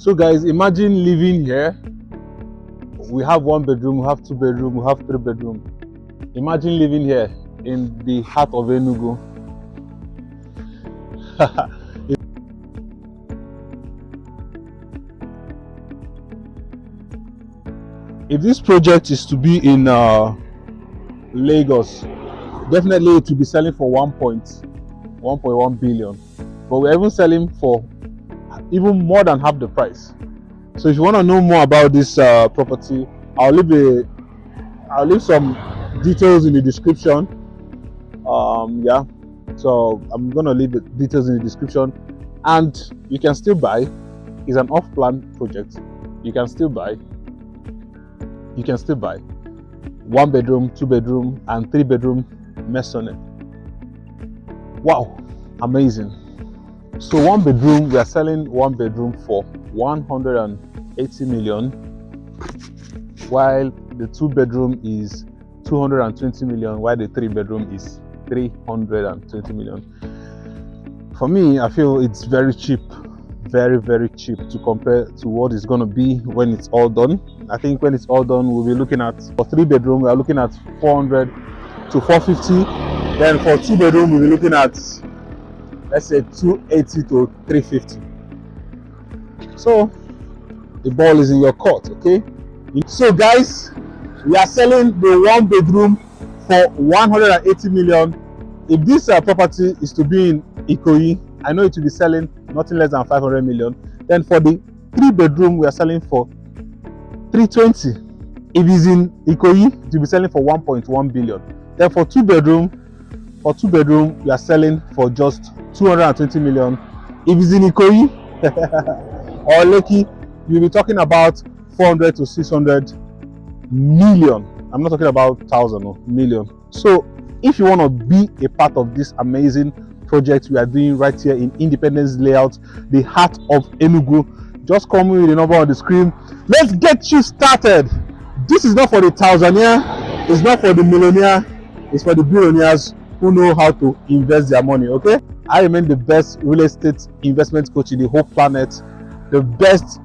So guys, imagine living here. We have 1 bedroom, we have 2 bedroom, we have 3 bedroom. Imagine living here in the heart of Enugu. If this project is to be in Lagos, definitely it will be selling for 1.1 billion, but we're even selling for even more than half the price. So if you want to know more about this property, I'll leave some details in the description. Yeah, so I'm gonna leave the details in the description, and you can still buy. It's an off-plan project. You can still buy 1 bedroom, 2 bedroom, and 3 bedroom maisonette. Wow, amazing. So 1 bedroom, we are selling 1 bedroom for 180 million, while the 2 bedroom is 220 million, while the 3 bedroom is 320 million. For me, I feel it's very cheap, very, very cheap to compare to what it's going to be when it's all done. I think when it's all done, we'll be looking at, for 3 bedroom, we are looking at 400 to 450. Then for 2 bedroom, we'll be looking at, let's say, 280 to 350. So the ball is in your court, okay? So guys, we are selling the 1 bedroom for 180 million. If this property is to be in Ikoyi, I know it will be selling nothing less than 500 million. Then for the 3 bedroom, we are selling for 320. If it's in Ikoyi, it will be selling for 1.1 billion. Then for 2 bedroom, we are selling for just 220 million. If it's in Ikoyi or Lekki, you'll be talking about 400 to 600 million. I'm not talking about thousand or million. So if you want to be a part of this amazing project we are doing right here in Independence Layout, the heart of Enugu, just call me with the number on the screen. Let's get you started. This is not for the thousandaire, it's not for the millionaire, it's for the billionaires who know how to invest their money, okay? I remain the best real estate investment coach in the whole planet, the best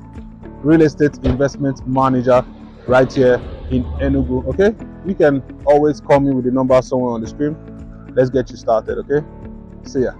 real estate investment manager right here in Enugu, okay? You can always call me with the number somewhere on the screen. Let's get you started, okay? See ya.